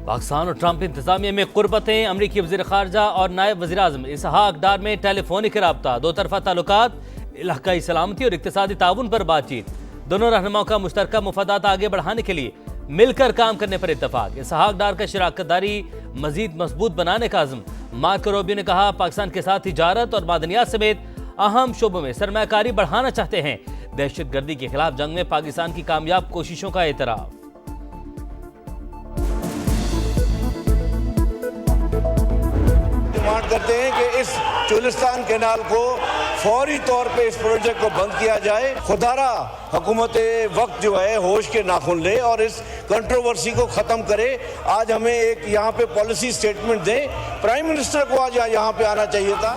पाकिस्तान और ट्रंप इंतजामिया में कुर्बतें, अमरीकी वज़ीर ख़ारजा और नायब वज़ीर आज़म इसहाक डार में टेलीफोनिक रब्ता, दो तरफा ताल्लुकात, इलाकाई सलामती और इक़्तिसादी ताउन पर बातचीत। दोनों रहनुमाओं का मुश्तरका मुफादात आगे बढ़ाने के लिए मिलकर काम करने पर इत्तफाक। इसहाक डार का शराकतदारी मजीद मजबूत बनाने का आज़म। मार्को रूबियो ने कहा, पाकिस्तान के साथ तिजारत और मादनियात समेत अहम शोबों में सरमायाकारी बढ़ाना चाहते हैं। दहशत गर्दी के खिलाफ जंग में पाकिस्तान की कामयाब कोशिशों का एतराफ़। डिमांड करते हैं कि इस चुलिस्तान कैनाल को फौरी तौर पे इस प्रोजेक्ट को बंद किया जाए। खुदारा हुकूमत वक्त जो है होश के नाखून ले और इस कंट्रोवर्सी को ख़त्म करे। आज हमें एक यहाँ पे पॉलिसी स्टेटमेंट दें। प्राइम मिनिस्टर को आज यहाँ पे आना चाहिए था।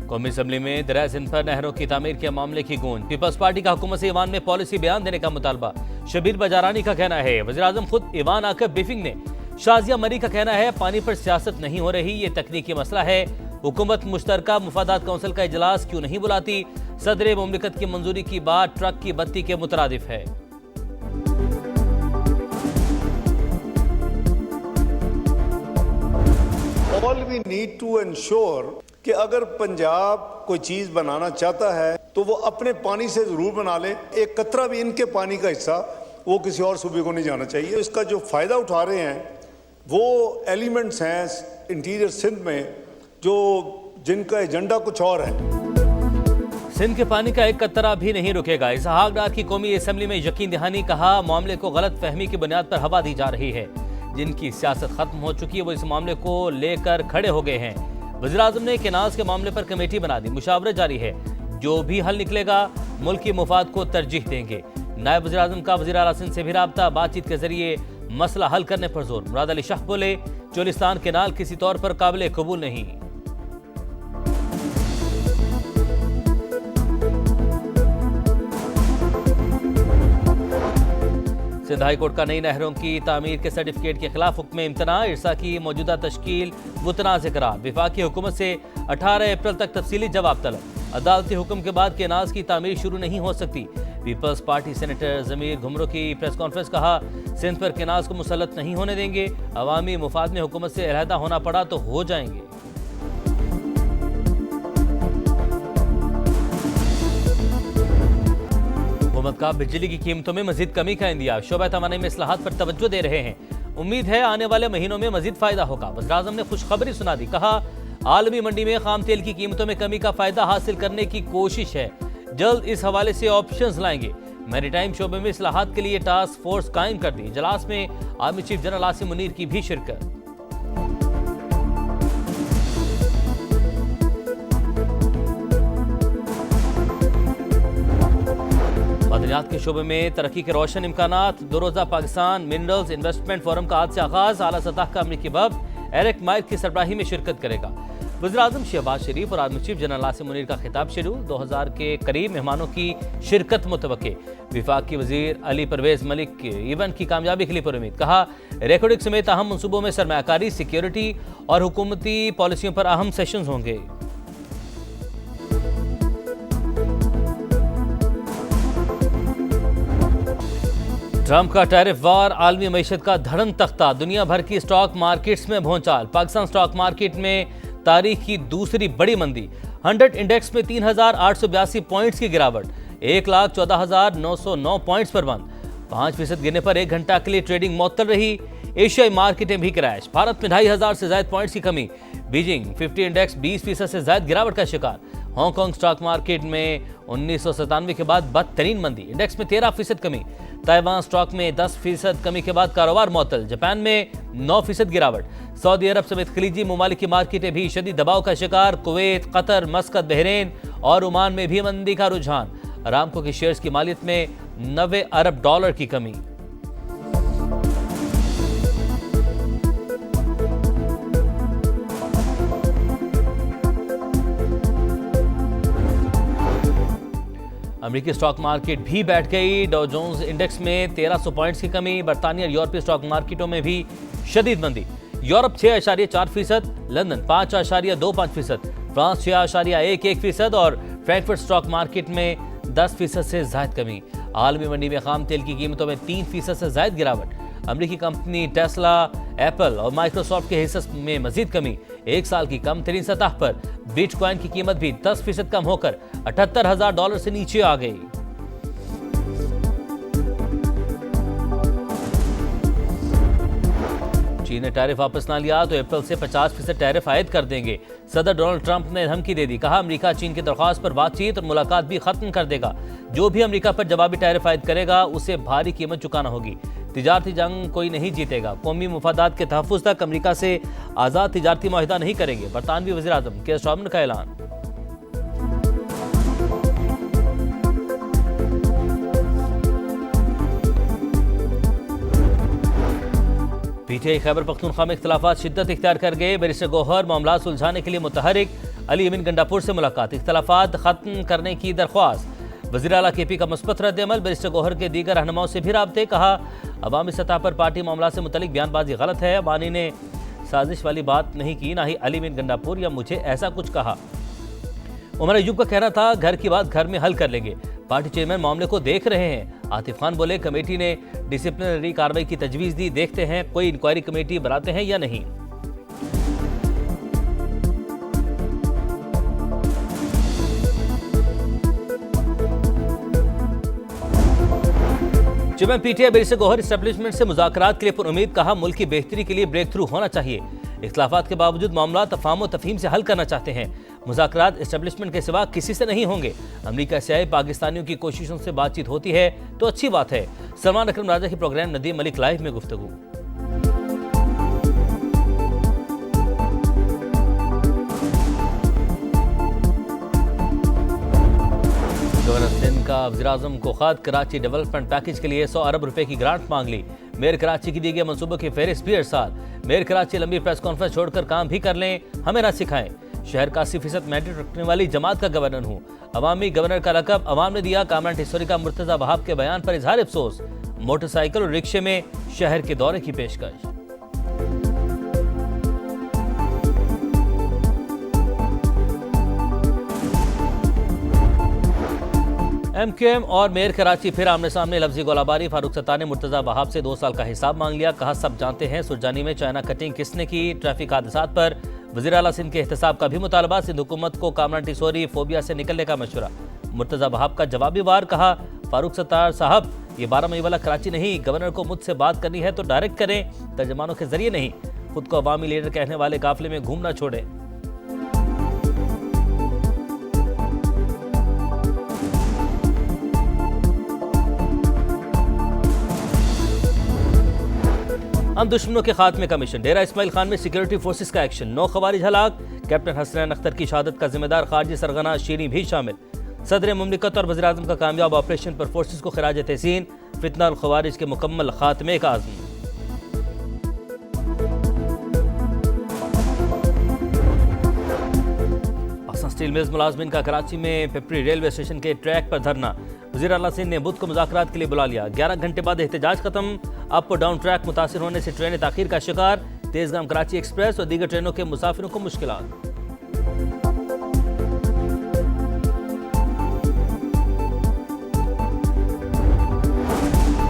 कौमी असम्बली में दरिया सिंध पर नहरों की तामीर के मामले की गूंज। पीपल्स पार्टी का हुकूमत से ईवान में पॉलिसी बयान देने का मुतालबा। शबीर बजारानी का कहना है, वज़ीर आज़म खुद ईवान आकर ब्रीफिंग ने। शाजिया मरी का कहना है, पानी पर सियासत नहीं हो रही, ये तकनीकी मसला है। हुकूमत मुश्तरका मुफादात कौंसिल का इजलास क्यों नहीं बुलाती? सदर मुमलिकत की मंजूरी की बात ट्रक की बत्ती के मुतरादिफ है। All we need to ensure कि अगर पंजाब कोई चीज बनाना चाहता है तो वो अपने पानी से जरूर बना ले। एक कतरा भी इनके पानी का हिस्सा वो किसी और सूबे को नहीं जाना चाहिए। इसका जो फायदा उठा रहे हैं वो एलिमेंट्स हैं इंटीरियर सिंध में जो जिनका एजेंडा कुछ और है। सिंध के पानी का एक कतरा भी नहीं रुकेगा। इसहाक डार की कौमी असम्बली में यकीन दहानी। कहा, मामले को गलत फहमी की बुनियाद पर हवा दी जा रही है। जिनकी सियासत खत्म हो चुकी है वो इस मामले को लेकर खड़े हो गए हैं। वज़ीर आज़म ने केनाज के मामले पर कमेटी बना दी, मुशावरत जारी है। जो भी हल निकलेगा मुल्क की मुफाद को तरजीह देंगे। नायब वज़ीर आज़म का वज़ीर आला सिंध से भी राब्ता, बातचीत के जरिए मसला हल करने पर जोर। मुराद अली शाह बोले, चोलिस्तान केनाल किसी तौर पर काबिल कबूल नहीं। सिंध हाई कोर्ट का नई नहरों की तामीर के सर्टिफिकेट के खिलाफ हुक्म इम्तना। इरसा की मौजूदा तश्कील मुतनाज़ करार। वफाकी हुकूमत से 18 अप्रैल तक तफसीली जवाब तलब। अदालती हुक्म के बाद केनाज की तामीर शुरू नहीं हो सकती। पीपल्स पार्टी सेनेटर ज़मीर घुमरो की प्रेस कॉन्फ्रेंस। कहा, सिंध पर केनाज को मुसल्लत नहीं होने देंगे। अवामी मुफाद में हुकूमत से अलहदा होना पड़ा तो हो जाएंगे। हुकूमत का बिजली की कीमतों में मजीद कमी का इंदिया। शोबा तवानाई में इस्लाहात पर तवज्जो दे रहे हैं। उम्मीद है आने वाले महीनों में मजीद फायदा होगा। वज़ीर आज़म ने खुशखबरी सुना दी। कहा, आलमी मंडी में खाम तेल की कीमतों में कमी का फायदा हासिल करने की कोशिश है। जल्द इस हवाले से ऑप्शंस लाएंगे। मैरीटाइम शोबे में इस्लाहात के लिए टास्क फोर्स कायम कर दी। इजलास में army chief general Asim Munir की भी शिरकत। मादनियात के शोबे में तरक्की के रोशन इम्कानात। दो रोजा पाकिस्तान मिनरल्स इन्वेस्टमेंट फोरम का आज से आगाज। आला सतह का अमरीकी वफ्द एरिक माइक की सरबराही में शिरकत करेगा। वज़ीर आज़म शहबाज शरीफ और army chief general Asim Munir का खिताब शुरू। 2000 के करीब मेहमानों की शिरकत मुतवक्के। विफाकी वज़ीर अली परवेज मलिक इवेंट की कामयाबी के लिए पुरुमीद। कहा, रिकॉर्डिंग समेत अहम मनसूबों में सरमायाकारी, सिक्योरिटी और हुकूमती पॉलिसियों पर अहम सेशंस होंगे। ट्रंप का टैरिफ वार, आलमी मईशत का धड़न तख्ता। दुनिया भर की स्टॉक मार्केट्स में भौचाल। पाकिस्तान स्टॉक मार्केट में तारीख की दूसरी बड़ी मंदी। 100 इंडेक्स में 3882 पॉइंट्स की गिरावट। 1,14,909 पॉइंट्स पर बंद। 5% गिरने पर 1 घंटा के लिए ट्रेडिंग मुअत्तल रही। एशियाई मार्केटें भी क्रैश। भारत में 2500 से ज्यादा पॉइंट्स की कमी। बीजिंग 50 इंडेक्स 20% से ज्यादा गिरावट का शिकार। हांगकांग स्टॉक मार्केट में 1997 के बाद बदतरीन मंदी। इंडेक्स में 13% कमी। ताइवान स्टॉक में 10% कमी के बाद कारोबार मुअत्तल। जापान में 9% गिरावट। सऊदी अरब समेत खलीजी ममालिक की मार्केटें भी शदीद दबाव का शिकार। कुवैत, कतर, मस्कत, बहरीन और ओमान में भी मंदी का रुझान। अरामको के शेयर्स की मालियत में 90 अरब डॉलर की कमी। अमेरिकी स्टॉक मार्केट भी बैठ गई। डॉ जोन्स इंडेक्स में 1300 पॉइंट्स की कमी। बरतानिया और यूरोपीय स्टॉक मार्केटों में भी शदीद मंदी। यूरोप 6.4%, लंदन 5.25%, फ्रांस 6.11% और फ्रैंकफर्ट स्टॉक मार्केट में 10% से ज्यादा कमी। आलमी मंडी में खाम तेल की कीमतों में 3% से ज्यादा गिरावट। अमेरिकी कंपनी टेस्ला, एप्पल और माइक्रोसॉफ्ट के हिस्से में मजीद कमी। एक साल की कम तरीन सतह पर बिटकॉइन की कीमत भी 10% कम होकर $78,000 से नीचे आ गई। चीन ने टैरिफ वापस ना लिया तो अप्रैल से 50% टैरिफ आयद कर देंगे। सदर डोनाल्ड ट्रंप ने धमकी दे दी। कहा, अमेरिका चीन की दरख्वास्त पर बातचीत और मुलाकात भी खत्म कर देगा। जो भी अमेरिका पर जवाबी टैरिफ आयद करेगा उसे भारी कीमत चुकाना होगी। तिजारती जंग कोई नहीं जीतेगा। कौमी मुफादात के तहफ़्फ़ुज़ तक अमेरिका से आज़ाद तिजारती मुआहिदा नहीं करेंगे। बरतानवी वज़ीर-ए-आज़म केयर स्टारमर का ऐलान। पीटीआई खैबर पख्तूनख्वा में इख्तलाफात शिद्दत इख्तियार कर गए। बैरिस्टर गौहर मामला सुलझाने के लिए मुतहरिक। अली अमीन गंडापुर से मुलाकात, इख्तलाफात खत्म करने की दरख्वास्त। वज़ीर आला केपी का मुस्बत रद्द-ए-अमल। बैरिस्टर गौहर के दीगर रहनुमाओं से भी राब्ते। कहा, अवामी सतह पर पार्टी मामला से मुतल्लिक बयानबाजी गलत है। वानी ने साजिश वाली बात नहीं की, ना ही अली अमीन गंडापुर या मुझे ऐसा कुछ कहा। उमर अयूब का कहना था, घर की बात घर में हल कर लेंगे। पार्टी चेयरमैन मामले को देख रहे हैं। आतिफ खान बोले, कमेटी ने डिसिप्लिनरी कार्रवाई की तजवीज़ दी, देखते हैं कोई इंक्वायरी कमेटी बनाते हैं या नहीं। Chairman PTI barrister Gohar establishment से मुज़ाकरात के लिए पुरुम्मीद। कहा, मुल्क की बेहतरी के लिए ब्रेक थ्रू होना चाहिए। इख्तलाफात के बावजूद मामला तफाहम व तफहीम से हल करना चाहते हैं। मुज़ाकरात एस्टेब्लिशमेंट के सिवा किसी से नहीं होंगे। अमेरिका से आए पाकिस्तानियों की कोशिशों से बातचीत होती है तो अच्छी बात है। सलमान अकरम राजा की प्रोग्राम नदीम मलिक लाइव में गुफ्तगू। गवर्नर सिंध का वज़ीर-ए-आज़म को खत। कराची डेवलपमेंट पैकेज के लिए 100 अरब रुपए की ग्रांट मांग ली। मेयर कराची की दी गई मनसूबों की फहरिस्त भी अरसाल। मेयर कराची लंबी प्रेस कॉन्फ्रेंस छोड़कर काम भी कर लें, हमें ना सिखाएं। शहर का 80% मैंडेट रखने वाली जमात का गवर्नर हूँ। अवामी गवर्नर का लकब अवाम ने दिया। कामरान टिस्सौरी का मुर्तज़ा वहाब के बयान पर इजहार अफसोस। मोटरसाइकिल और रिक्शे में शहर के दौरे की पेशकश। एमक्यूएम और मेयर कराची फिर आमने सामने। लफ्जी गोलाबारी। फारूक सत्तार ने मुर्तज़ा वहाब से 2 साल का हिसाब मांग लिया। कहा, सब जानते हैं सुरजानी में चाइना कटिंग किसने की। ट्रैफिक हादसात पर वज़ीर आला सिंध के एहतसाब का भी मुतालबा। सिंध हुकूमत को कामरान टिस्सौरी फोबिया से निकलने का मशवरा। मुर्तज़ा वहाब का जवाबी वार। कहा, फारूक सत्तार साहब, ये 12 मई वाला कराची नहीं। गवर्नर को मुझसे बात करनी है तो डायरेक्ट करें, तर्जमानों के जरिए नहीं। खुद को अवामी लीडर कहने वाले काफिले में घूमना छोड़े। हम दुश्मनों के खात्मे का मिशन। डेरा इस्माइल खान में सिक्योरिटी फोर्सेस का एक्शन। 9 खवारिज हलाक। कैप्टन हसनैन अख्तर की शहादत का जिम्मेदार खारजी सरगना शीरी भी शामिल। सदर मुमलिकत और वज़ीर आज़म का कामयाब ऑपरेशन पर फोर्सेस को खिराज तहसीन। फितना और खवारिज के मुकम्मल खात्मे का आज़म। स्टील मिल्स मुलाजमिन का कराची में पिपरी रेलवे स्टेशन के ट्रैक पर धरना। वज़ीर आला सिंध ने बुध को मुज़ाकरात के लिए बुला लिया। 11 घंटे बाद एहतजाज खत्म। अप और डाउन ट्रैक मुतासिर होने से ट्रेनें ताखीर का शिकार। तेजगाम कराची एक्सप्रेस और दीगर ट्रेनों के मुसाफिरों को मुश्किलात।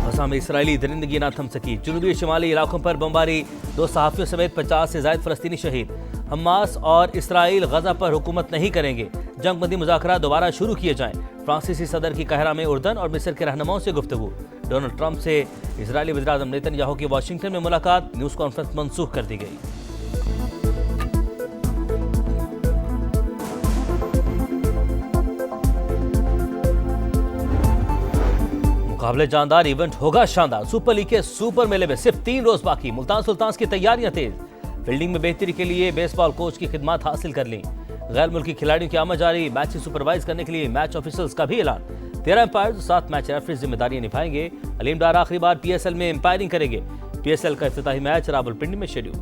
गजा में इसराइली दरिंदगी ना थम सकी। जनूबी शिमाली इलाकों पर बमबारी। 2 सहाफ़ियों समेत 50 से ज़ायद फ़लस्तीनी शहीद। हमास और इसराइल गजा पर हुकूमत नहीं करेंगे। जंगबंदी मुज़ाकरात दोबारा शुरू किए जाएं। फ्रांसीसी सदर की काहिरा में उर्दन और मिस्र के रहनुमाओं से गुफ्तगू। डोनाल्ड ट्रंप से इजरायली वज़ीर-ए-आज़म नेतन्याहू की वाशिंगटन में मुलाकात। न्यूज़ कॉन्फ्रेंस मनसूख कर दी गई। मुकाबले जानदार, इवेंट होगा शानदार। सुपर लीग के सुपर मेले में सिर्फ 3 रोज बाकी। मुल्तान सुल्तान्स की तैयारियां तेज। फील्डिंग में बेहतरी के लिए बेसबॉल कोच की खिदमत हासिल कर ली। गैर मुल्की खिलाड़ियों की आमद जारी। मैच सुपरवाइज करने के लिए मैच ऑफिसर्स का भी ऐलान। 13 एम्पायर 7 मैच रेफरी जिम्मेदारियां निभाएंगे। अलीम डार आखिरी बार पीएसएल में एम्पायरिंग करेंगे। पीएसएल का इफ्तिताही मैच रावलपिंडी में शेड्यूल।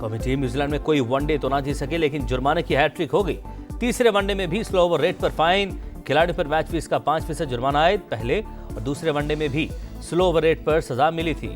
कौमी टीम न्यूजीलैंड में कोई वनडे तो ना जीत सके, लेकिन जुर्माने की हैट्रिक हो गई। तीसरे वनडे में भी स्लो ओवर रेट पर फाइन। खिलाड़ियों पर मैच फीस का 5% जुर्माना आयद। पहले और दूसरे वनडे में भी स्लो ओवर रेट पर सजा मिली थी।